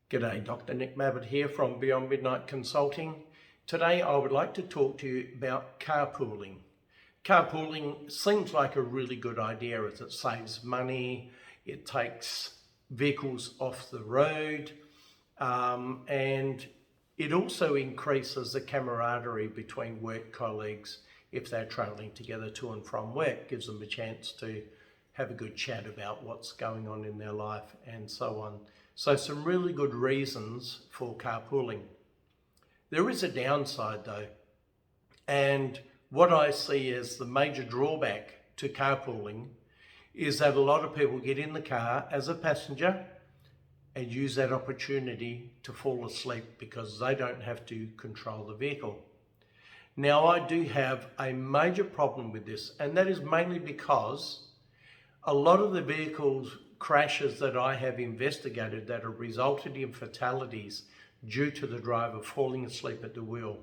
G'day, Dr. Nick Mabbott here from Beyond Midnight Consulting. Today I would like to talk to you about carpooling. Carpooling seems like a really good idea as it saves money, it takes vehicles off the road, and it also increases the camaraderie between work colleagues if they're travelling together to and from work. Gives them a chance to have a good chat about what's going on in their life and so on. So some really good reasons for carpooling. There is a downside though, and what I see as the major drawback to carpooling is that a lot of people get in the car as a passenger and use that opportunity to fall asleep because they don't have to control the vehicle. Now, I do have a major problem with this, and that is mainly because a lot of the vehicles crashes that I have investigated that have resulted in fatalities due to the driver falling asleep at the wheel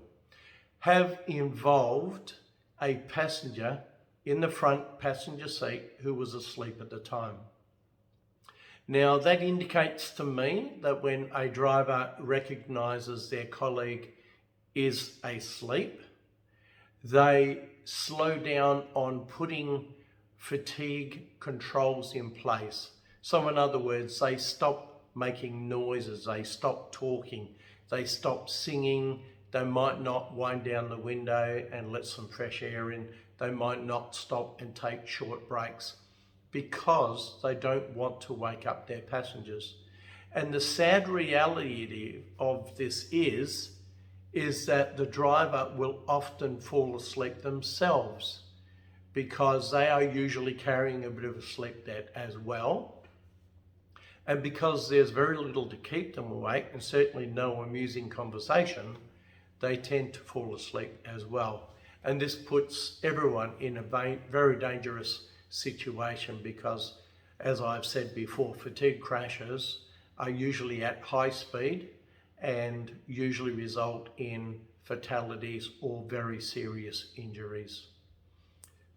have involved a passenger in the front passenger seat who was asleep at the time. Now, that indicates to me that when a driver recognises their colleague is asleep, they slow down on putting fatigue controls in place. So in other words, they stop making noises, they stop talking, they stop singing, they might not wind down the window and let some fresh air in, they might not stop and take short breaks because they don't want to wake up their passengers. And the sad reality of this is that the driver will often fall asleep themselves because they are usually carrying a bit of a sleep debt as well. And because there's very little to keep them awake and certainly no amusing conversation, they tend to fall asleep as well. And this puts everyone in a very dangerous situation because, as I've said before, fatigue crashes are usually at high speed and usually result in fatalities or very serious injuries.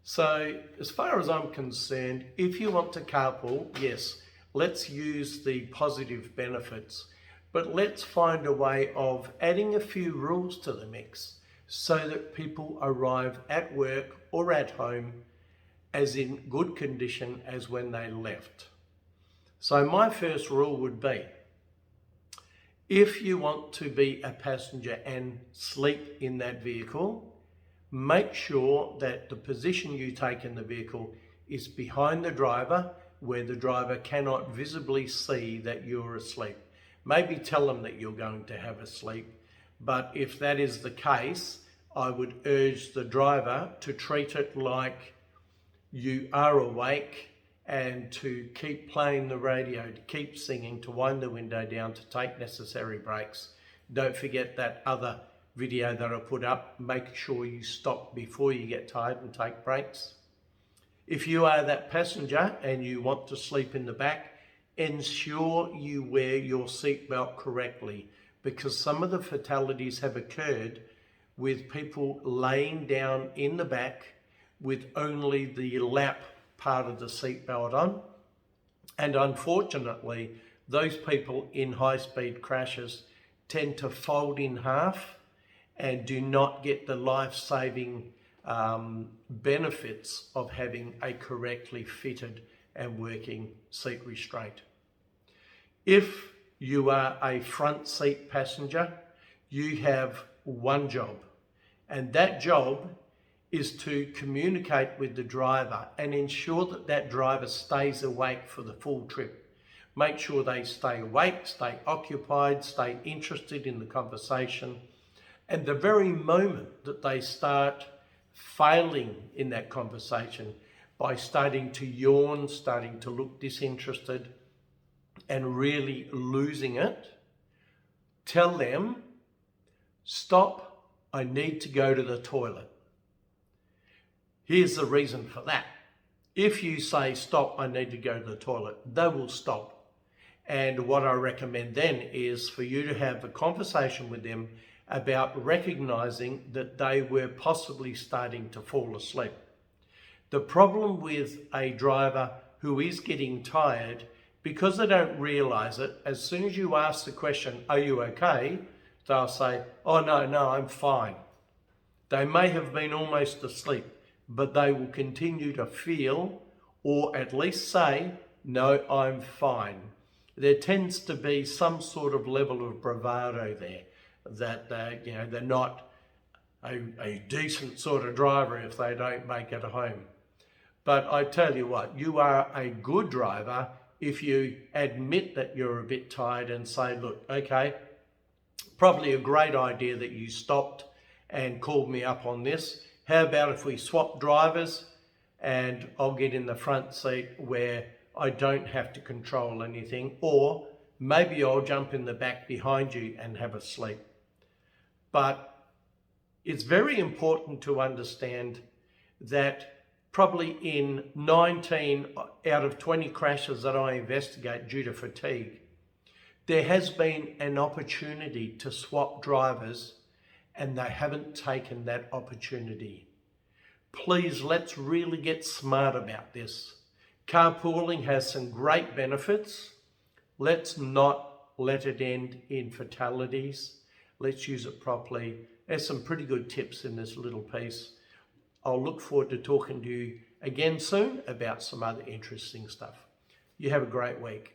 So as far as I'm concerned, if you want to carpool, yes, let's use the positive benefits, but let's find a way of adding a few rules to the mix so that people arrive at work or at home as in good condition as when they left. So my first rule would be, if you want to be a passenger and sleep in that vehicle, make sure that the position you take in the vehicle is behind the driver where the driver cannot visibly see that you're asleep. Maybe tell them that you're going to have a sleep, but if that is the case, I would urge the driver to treat it like you are awake and to keep playing the radio, to keep singing, to wind the window down, to take necessary breaks. Don't forget that other video that I put up. Make sure you stop before you get tired and take breaks. If you are that passenger and you want to sleep in the back, ensure you wear your seatbelt correctly, because some of the fatalities have occurred with people laying down in the back with only the lap part of the seatbelt on. And unfortunately, those people in high-speed crashes tend to fold in half and do not get the life-saving benefits of having a correctly fitted and working seat restraint. If you are a front seat passenger, you have one job, and that job is to communicate with the driver and ensure that that driver stays awake for the full trip. Make sure they stay awake, stay occupied, stay interested in the conversation. And the very moment that they start failing in that conversation by starting to yawn, starting to look disinterested and really losing it, tell them, stop, I need to go to the toilet. Here's the reason for that. If you say, stop, I need to go to the toilet, they will stop. And what I recommend then is for you to have a conversation with them about recognizing that they were possibly starting to fall asleep. The problem with a driver who is getting tired Because they don't realize it, as soon as you ask the question, are you okay? They'll say, oh no, I'm fine. They may have been almost asleep, but they will continue to feel, or at least say, no, I'm fine. There tends to be some sort of level of bravado there, that they're not a decent sort of driver if they don't make it home. But I tell you what, you are a good driver if you admit that you're a bit tired and say, look, okay, probably a great idea that you stopped and called me up on this. How about if we swap drivers and I'll get in the front seat where I don't have to control anything, or maybe I'll jump in the back behind you and have a sleep. But it's very important to understand that probably in 19 out of 20 crashes that I investigate due to fatigue, there has been an opportunity to swap drivers and they haven't taken that opportunity. Please, let's really get smart about this. Carpooling has some great benefits. Let's not let it end in fatalities. Let's use it properly. There's some pretty good tips in this little piece. I'll look forward to talking to you again soon about some other interesting stuff. You have a great week.